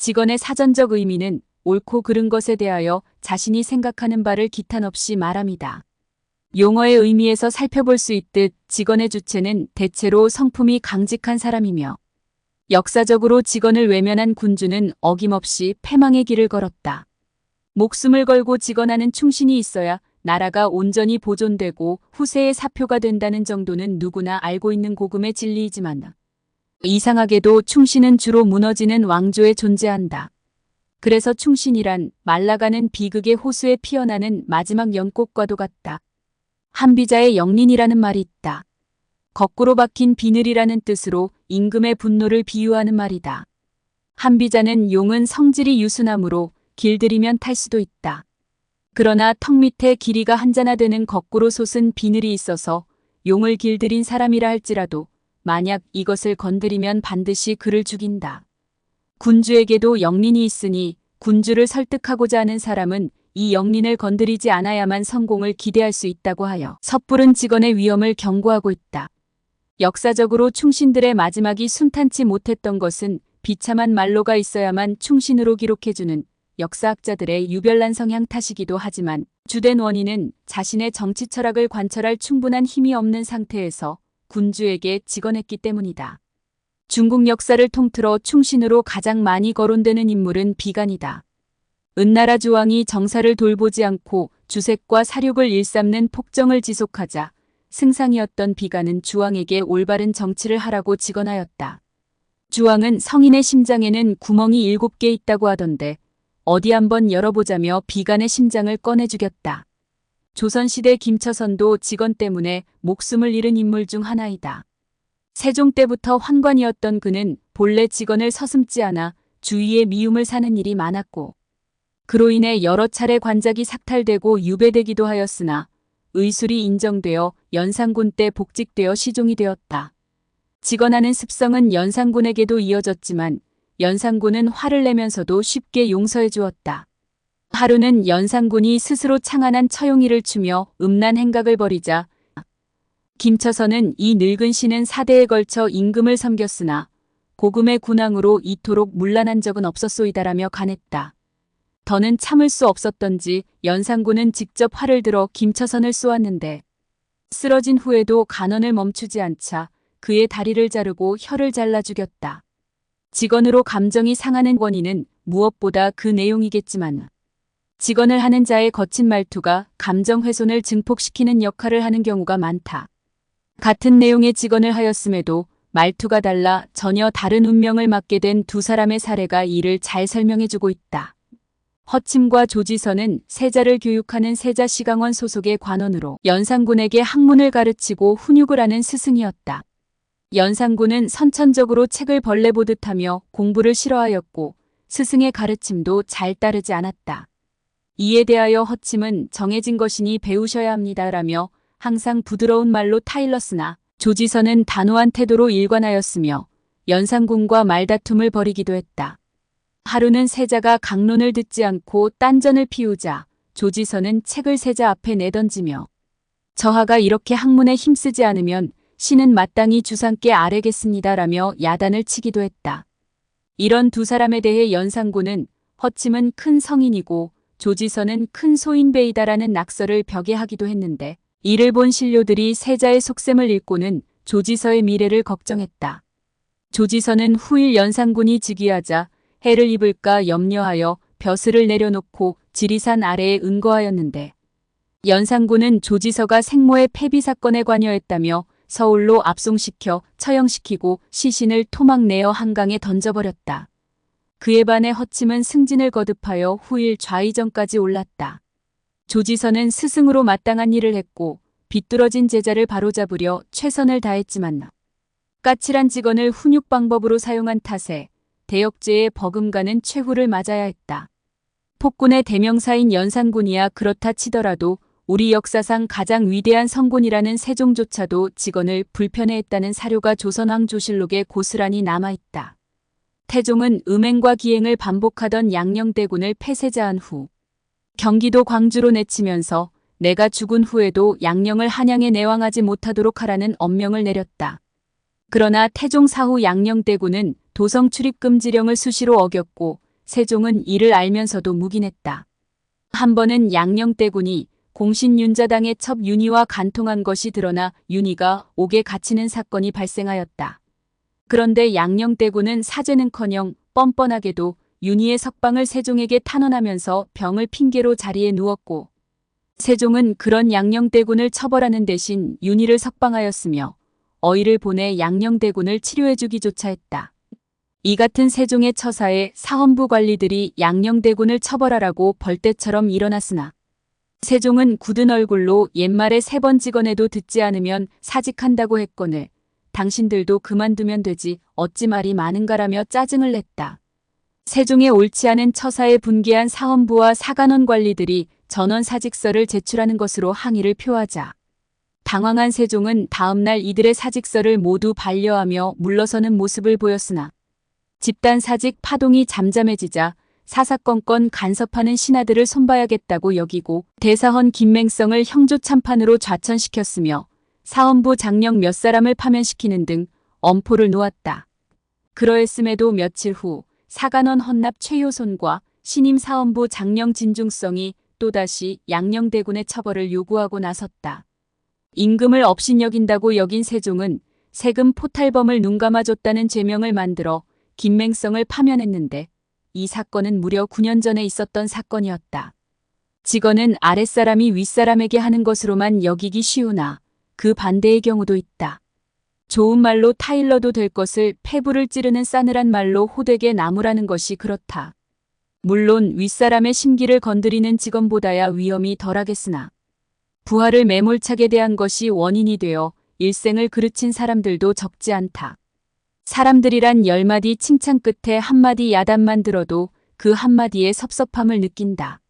직언의 사전적 의미는 옳고 그른 것에 대하여 자신이 생각하는 바를 기탄 없이 말함이다. 용어의 의미에서 살펴볼 수 있듯 직언의 주체는 대체로 성품이 강직한 사람이며 역사적으로 직언을 외면한 군주는 어김없이 패망의 길을 걸었다. 목숨을 걸고 직언하는 충신이 있어야 나라가 온전히 보존되고 후세의 사표가 된다는 정도는 누구나 알고 있는 고금의 진리이지만 이상하게도 충신은 주로 무너지는 왕조에 존재한다. 그래서 충신이란 말라가는 비극의 호수에 피어나는 마지막 연꽃과도 같다. 한비자의 영린이라는 말이 있다. 거꾸로 박힌 비늘이라는 뜻으로 임금의 분노를 비유하는 말이다. 한비자는 용은 성질이 유순하므로 길들이면 탈 수도 있다. 그러나 턱 밑에 길이가 한자나 되는 거꾸로 솟은 비늘이 있어서 용을 길들인 사람이라 할지라도 만약 이것을 건드리면 반드시 그를 죽인다. 군주에게도 영린이 있으니 군주를 설득하고자 하는 사람은 이 영린을 건드리지 않아야만 성공을 기대할 수 있다고 하여 섣부른 직언의 위험을 경고하고 있다. 역사적으로 충신들의 마지막이 순탄치 못했던 것은 비참한 말로가 있어야만 충신으로 기록해주는 역사학자들의 유별난 성향 탓이기도 하지만 주된 원인은 자신의 정치 철학을 관철할 충분한 힘이 없는 상태에서 군주에게 직언했기 때문이다. 중국 역사를 통틀어 충신으로 가장 많이 거론되는 인물은 비간이다. 은나라 주왕이 정사를 돌보지 않고 주색과 사륙을 일삼는 폭정을 지속하자 승상이었던 비간은 주왕에게 올바른 정치를 하라고 직언하였다. 주왕은 성인의 심장에는 구멍이 7개 있다고 하던데 어디 한번 열어보자며 비간의 심장을 꺼내 죽였다. 조선시대 김처선도 직언 때문에 목숨을 잃은 인물 중 하나이다. 세종 때부터 환관이었던 그는 본래 직언을 서슴지 않아 주위의 미움을 사는 일이 많았고 그로 인해 여러 차례 관작이 삭탈되고 유배되기도 하였으나 의술이 인정되어 연산군 때 복직되어 시종이 되었다. 직언하는 습성은 연산군에게도 이어졌지만 연산군은 화를 내면서도 쉽게 용서해 주었다. 하루는 연산군이 스스로 창안한 처용이를 추며 음란 행각을 벌이자 김처선은 이 늙은 신은 4대에 걸쳐 임금을 섬겼으나 고금의 군왕으로 이토록 문란한 적은 없었소이다라며 간했다. 더는 참을 수 없었던지 연산군은 직접 활을 들어 김처선을 쏘았는데 쓰러진 후에도 간언을 멈추지 않자 그의 다리를 자르고 혀를 잘라 죽였다. 직언으로 감정이 상하는 원인은 무엇보다 그 내용이겠지만 직언을 하는 자의 거친 말투가 감정 훼손을 증폭시키는 역할을 하는 경우가 많다. 같은 내용의 직언을 하였음에도 말투가 달라 전혀 다른 운명을 맞게 된 두 사람의 사례가 이를 잘 설명해주고 있다. 허침과 조지선은 세자를 교육하는 세자시강원 소속의 관원으로 연산군에게 학문을 가르치고 훈육을 하는 스승이었다. 연산군은 선천적으로 책을 벌레 보듯 하며 공부를 싫어하였고 스승의 가르침도 잘 따르지 않았다. 이에 대하여 허침은 정해진 것이니 배우셔야 합니다라며 항상 부드러운 말로 타일렀으나 조지선은 단호한 태도로 일관하였으며 연산군과 말다툼을 벌이기도 했다. 하루는 세자가 강론을 듣지 않고 딴전을 피우자 조지선은 책을 세자 앞에 내던지며 저하가 이렇게 학문에 힘쓰지 않으면 신은 마땅히 주상께 아뢰겠습니다라며 야단을 치기도 했다. 이런 두 사람에 대해 연산군은 허침은 큰 성인이고 조지선은 큰 소인배이다라는 낙서를 벽에 하기도 했는데 이를 본 신료들이 세자의 속셈을 읽고는 조지서의 미래를 걱정했다. 조지선은 후일 연산군이 즉위하자 해를 입을까 염려하여 벼슬을 내려놓고 지리산 아래에 은거하였는데 연산군은 조지서가 생모의 폐비 사건에 관여했다며 서울로 압송시켜 처형시키고 시신을 토막 내어 한강에 던져버렸다. 그에 반해 허침은 승진을 거듭하여 후일 좌의정까지 올랐다. 조지선은 스승으로 마땅한 일을 했고 비뚤어진 제자를 바로잡으려 최선을 다했지만 까칠한 직언을 훈육 방법으로 사용한 탓에 대역죄의 버금가는 최후를 맞아야 했다. 폭군의 대명사인 연산군이야 그렇다 치더라도 우리 역사상 가장 위대한 성군이라는 세종조차도 직언을 불편해했다는 사료가 조선왕조실록에 고스란히 남아있다. 태종은 음행과 기행을 반복하던 양녕대군을 폐쇄자한 후 경기도 광주로 내치면서 내가 죽은 후에도 양녕을 한양에 내왕하지 못하도록 하라는 엄명을 내렸다. 그러나 태종 사후 양녕대군은 도성 출입 금지령을 수시로 어겼고 세종은 이를 알면서도 묵인했다. 한 번은 양녕대군이 공신윤자당의 첩 윤희와 간통한 것이 드러나 윤희가 옥에 갇히는 사건이 발생하였다. 그런데 양녕대군은 사죄는커녕 뻔뻔하게도 윤희의 석방을 세종에게 탄원하면서 병을 핑계로 자리에 누웠고, 세종은 그런 양녕대군을 처벌하는 대신 윤희를 석방하였으며 어의를 보내 양녕대군을 치료해주기조차 했다. 이 같은 세종의 처사에 사헌부 관리들이 양녕대군을 처벌하라고 벌떼처럼 일어났으나 세종은 굳은 얼굴로 옛말에 3번 직언해도 듣지 않으면 사직한다고 했거늘 당신들도 그만두면 되지 어찌 말이 많은가라며 짜증을 냈다. 세종의 옳지 않은 처사에 분개한 사헌부와 사간원 관리들이 전원 사직서를 제출하는 것으로 항의를 표하자 당황한 세종은 다음날 이들의 사직서를 모두 반려하며 물러서는 모습을 보였으나 집단 사직 파동이 잠잠해지자 사사건건 간섭하는 신하들을 손봐야겠다고 여기고 대사헌 김맹성을 형조 참판으로 좌천시켰으며 사헌부 장령 몇 사람을 파면시키는 등 엄포를 놓았다. 그러했음에도 며칠 후 사간원 헌납 최효손과 신임 사헌부 장령 진중성이 또다시 양녕대군의 처벌을 요구하고 나섰다. 임금을 업신여긴다고 여긴 세종은 세금 포탈범을 눈감아줬다는 죄명을 만들어 김맹성을 파면했는데 이 사건은 무려 9년 전에 있었던 사건이었다. 직언은 아랫사람이 윗사람에게 하는 것으로만 여기기 쉬우나 그 반대의 경우도 있다. 좋은 말로 타일러도 될 것을 폐부를 찌르는 싸늘한 말로 호되게 나무라는 것이 그렇다. 물론 윗사람의 심기를 건드리는 직언보다야 위험이 덜하겠으나 부하를 매몰차게 대한 것이 원인이 되어 일생을 그르친 사람들도 적지 않다. 사람들이란 10마디 칭찬 끝에 한마디 야단만 들어도 그 한마디에 섭섭함을 느낀다.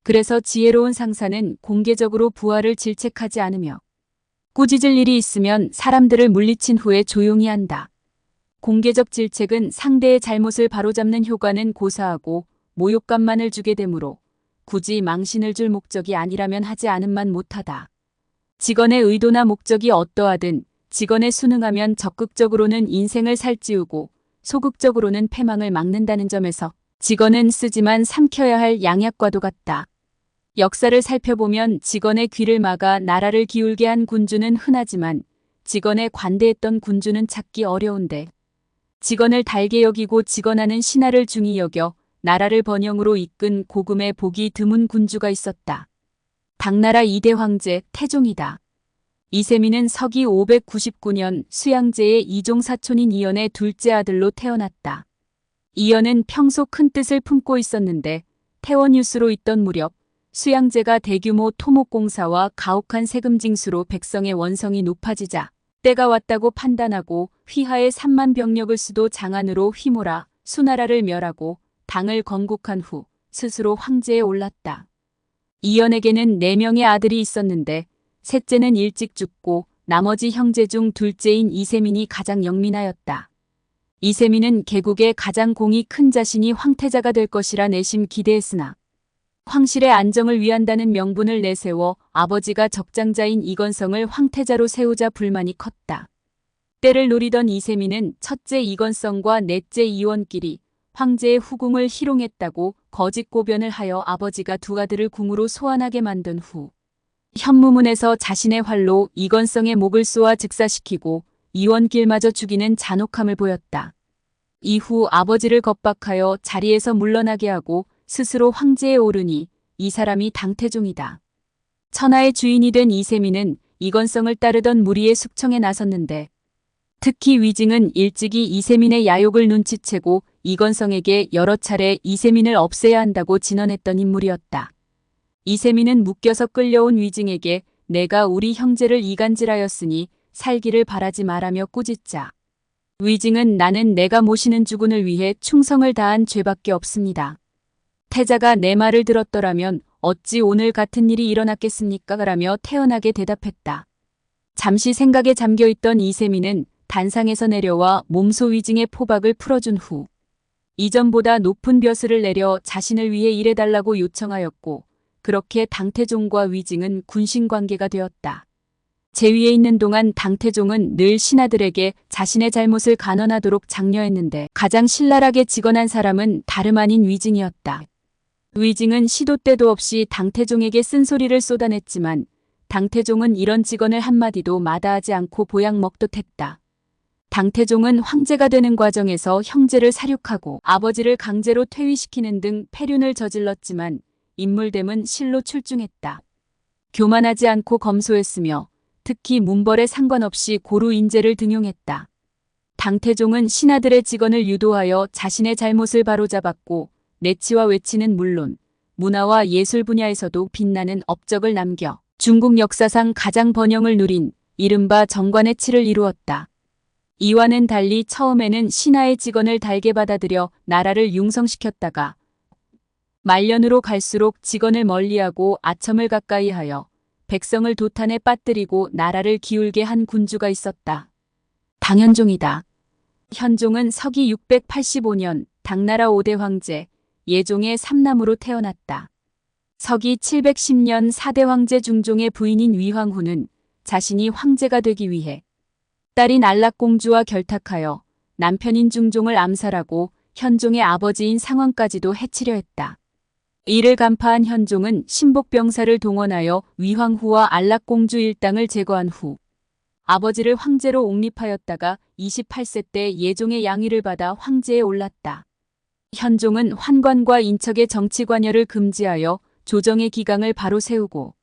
그래서 지혜로운 상사는 공개적으로 부하를 질책하지 않으며 꾸짖을 일이 있으면 사람들을 물리친 후에 조용히 한다. 공개적 질책은 상대의 잘못을 바로잡는 효과는 고사하고 모욕감만을 주게 되므로 굳이 망신을 줄 목적이 아니라면 하지 않음만 못하다. 직언의 의도나 목적이 어떠하든 직언에 순응하면 적극적으로는 인생을 살찌우고 소극적으로는 패망을 막는다는 점에서 직언은 쓰지만 삼켜야 할 양약과도 같다. 역사를 살펴보면 직언의 귀를 막아 나라를 기울게 한 군주는 흔하지만 직언에 관대했던 군주는 찾기 어려운데 직언을 달게 여기고 직언하는 신하를 중히 여겨 나라를 번영으로 이끈 고금의 복이 드문 군주가 있었다. 당나라 2대 황제 태종이다. 이세민은 서기 599년 수양제의 이종 사촌인 이연의 둘째 아들로 태어났다. 이연은 평소 큰 뜻을 품고 있었는데 태원유수로 있던 무렵 수양제가 대규모 토목공사와 가혹한 세금 징수로 백성의 원성이 높아지자 때가 왔다고 판단하고 휘하의 3만 병력을 수도 장안으로 휘몰아 수나라를 멸하고 당을 건국한 후 스스로 황제에 올랐다. 이연에게는 4명의 아들이 있었는데 셋째는 일찍 죽고 나머지 형제 중 둘째인 이세민이 가장 영민하였다. 이세민은 개국에 가장 공이 큰 자신이 황태자가 될 것이라 내심 기대했으나 황실의 안정을 위한다는 명분을 내세워 아버지가 적장자인 이건성을 황태자로 세우자 불만이 컸다. 때를 노리던 이세민은 첫째 이건성과 넷째 이원끼리 황제의 후궁을 희롱했다고 거짓 고변을 하여 아버지가 두 아들을 궁으로 소환하게 만든 후 현무문에서 자신의 활로 이건성의 목을 쏘아 즉사시키고 이원길마저 죽이는 잔혹함을 보였다. 이후 아버지를 겁박하여 자리에서 물러나게 하고 스스로 황제에 오르니 이 사람이 당태종이다. 천하의 주인이 된 이세민은 이건성을 따르던 무리의 숙청에 나섰는데 특히 위징은 일찍이 이세민의 야욕을 눈치채고 이건성에게 여러 차례 이세민을 없애야 한다고 진언했던 인물이었다. 이세민은 묶여서 끌려온 위징에게 내가 우리 형제를 이간질하였으니 살기를 바라지 말라며 꾸짖자 위징은 나는 내가 모시는 주군을 위해 충성을 다한 죄밖에 없습니다. 태자가 내 말을 들었더라면 어찌 오늘 같은 일이 일어났겠습니까? 라며 태연하게 대답했다. 잠시 생각에 잠겨있던 이세민은 단상에서 내려와 몸소 위징의 포박을 풀어준 후 이전보다 높은 벼슬을 내려 자신을 위해 일해달라고 요청하였고 그렇게 당태종과 위징은 군신관계가 되었다. 제위에 있는 동안 당태종은 늘 신하들에게 자신의 잘못을 간언하도록 장려했는데 가장 신랄하게 직언한 사람은 다름 아닌 위징이었다. 위징은 시도 때도 없이 당태종에게 쓴소리를 쏟아냈지만 당태종은 이런 직언을 한마디도 마다하지 않고 보약 먹듯했다. 당태종은 황제가 되는 과정에서 형제를 살육하고 아버지를 강제로 퇴위시키는 등 폐륜을 저질렀지만 인물됨은 실로 출중했다. 교만하지 않고 검소했으며 특히 문벌에 상관없이 고루 인재를 등용했다. 당태종은 신하들의 직언을 유도하여 자신의 잘못을 바로잡았고 내치와 외치는 물론 문화와 예술 분야에서도 빛나는 업적을 남겨 중국 역사상 가장 번영을 누린 이른바 정관의 치를 이루었다. 이와는 달리 처음에는 신하의 직언을 달게 받아들여 나라를 융성시켰다가 말년으로 갈수록 직언을 멀리하고 아첨을 가까이하여 백성을 도탄에 빠뜨리고 나라를 기울게 한 군주가 있었다. 당현종이다. 현종은 서기 685년 당나라 5대 황제 예종의 삼남으로 태어났다. 서기 710년 4대 황제 중종의 부인인 위황후는 자신이 황제가 되기 위해 딸인 안락공주와 결탁하여 남편인 중종을 암살하고 현종의 아버지인 상왕까지도 해치려 했다. 이를 간파한 현종은 신복병사를 동원하여 위황후와 안락공주 일당을 제거한 후 아버지를 황제로 옹립하였다가 28세 때 예종의 양위를 받아 황제에 올랐다. 현종은 환관과 인척의 정치관여를 금지하여 조정의 기강을 바로 세우고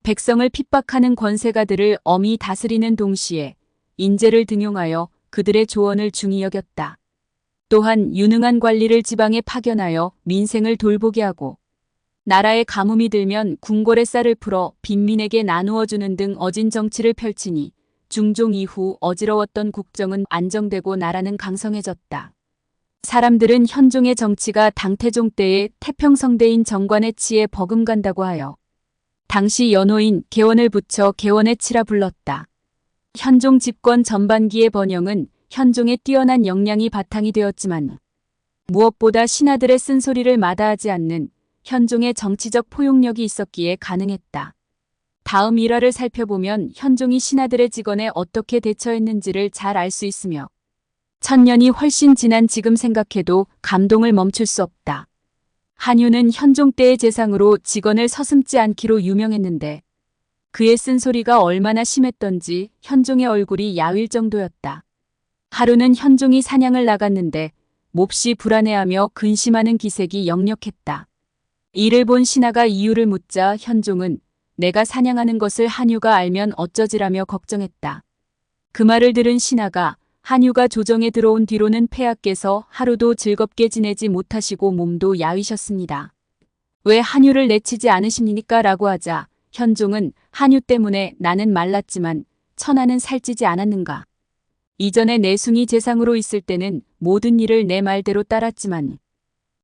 백성을 핍박하는 권세가들을 엄히 다스리는 동시에 인재를 등용하여 그들의 조언을 중히 여겼다. 또한 유능한 관리를 지방에 파견하여 민생을 돌보게 하고 나라에 가뭄이 들면 궁궐의 쌀을 풀어 빈민에게 나누어주는 등 어진 정치를 펼치니 중종 이후 어지러웠던 국정은 안정되고 나라는 강성해졌다. 사람들은 현종의 정치가 당태종 때의 태평성대인 정관의 치에 버금간다고 하여 당시 연호인 개원을 붙여 개원의 치라 불렀다. 현종 집권 전반기의 번영은 현종의 뛰어난 역량이 바탕이 되었지만 무엇보다 신하들의 쓴소리를 마다하지 않는 현종의 정치적 포용력이 있었기에 가능했다. 다음 일화를 살펴보면 현종이 신하들의 직언에 어떻게 대처했는지를 잘 알 수 있으며 1000년이 훨씬 지난 지금 생각해도 감동을 멈출 수 없다. 한유는 현종 때의 재상으로 직언을 서슴지 않기로 유명했는데 그의 쓴소리가 얼마나 심했던지 현종의 얼굴이 야윌 정도였다. 하루는 현종이 사냥을 나갔는데 몹시 불안해하며 근심하는 기색이 역력했다. 이를 본 신하가 이유를 묻자 현종은 내가 사냥하는 것을 한유가 알면 어쩌지라며 걱정했다. 그 말을 들은 신하가 한유가 조정에 들어온 뒤로는 폐하께서 하루도 즐겁게 지내지 못하시고 몸도 야위셨습니다. 왜 한유를 내치지 않으십니까? 라고 하자 현종은 한유 때문에 나는 말랐지만 천하는 살찌지 않았는가. 이전에 내숭이 재상으로 있을 때는 모든 일을 내 말대로 따랐지만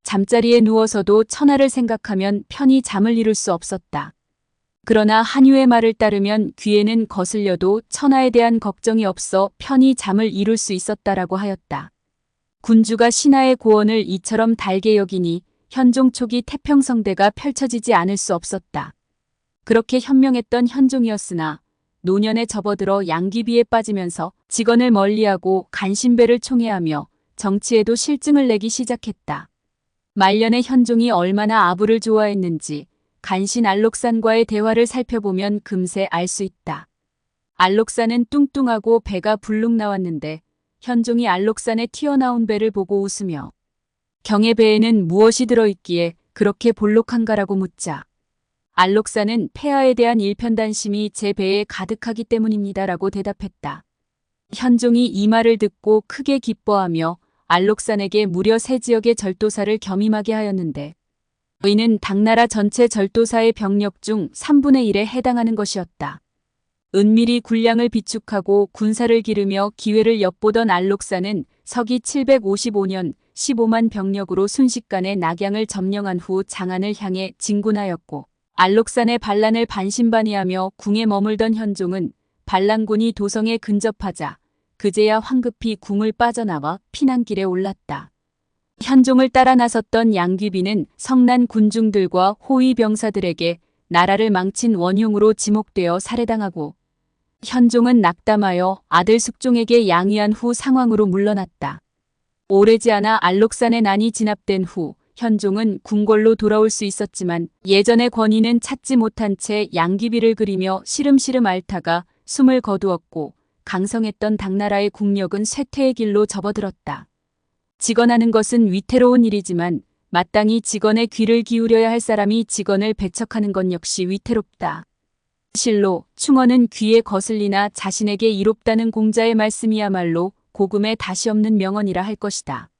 잠자리에 누워서도 천하를 생각하면 편히 잠을 이룰 수 없었다. 그러나 한유의 말을 따르면 귀에는 거슬려도 천하에 대한 걱정이 없어 편히 잠을 이룰 수 있었다라고 하였다. 군주가 신하의 고언을 이처럼 달게 여기니 현종 초기 태평성대가 펼쳐지지 않을 수 없었다. 그렇게 현명했던 현종이었으나 노년에 접어들어 양귀비에 빠지면서 직언을 멀리하고 간신배를 총애하며 정치에도 실증을 내기 시작했다. 말년의 현종이 얼마나 아부를 좋아했는지 간신 알록산과의 대화를 살펴보면 금세 알 수 있다. 알록산은 뚱뚱하고 배가 불룩 나왔는데 현종이 알록산에 튀어나온 배를 보고 웃으며 경의 배에는 무엇이 들어있기에 그렇게 볼록한가라고 묻자 알록산은 폐하에 대한 일편단심이 제 배에 가득하기 때문입니다라고 대답했다. 현종이 이 말을 듣고 크게 기뻐하며 알록산에게 무려 3지역의 절도사를 겸임하게 하였는데 이는 당나라 전체 절도사의 병력 중 3분의 1에 해당하는 것이었다. 은밀히 군량을 비축하고 군사를 기르며 기회를 엿보던 알록산은 서기 755년 15만 병력으로 순식간에 낙양을 점령한 후 장안을 향해 진군하였고 알록산의 반란을 반신반의하며 궁에 머물던 현종은 반란군이 도성에 근접하자 그제야 황급히 궁을 빠져나와 피난길에 올랐다. 현종을 따라 나섰던 양귀비는 성난 군중들과 호위 병사들에게 나라를 망친 원흉으로 지목되어 살해당하고 현종은 낙담하여 아들 숙종에게 양의한 후 상황으로 물러났다. 오래지 않아 알록산의 난이 진압된 후 현종은 궁궐로 돌아올 수 있었지만 예전의 권위는 찾지 못한 채 양귀비를 그리며 시름시름 앓다가 숨을 거두었고 강성했던 당나라의 국력은 쇠퇴의 길로 접어들었다. 직언하는 것은 위태로운 일이지만 마땅히 직언에 귀를 기울여야 할 사람이 직언을 배척하는 건 역시 위태롭다. 실로 충언은 귀에 거슬리나 자신에게 이롭다는 공자의 말씀이야말로 고금에 다시 없는 명언이라 할 것이다.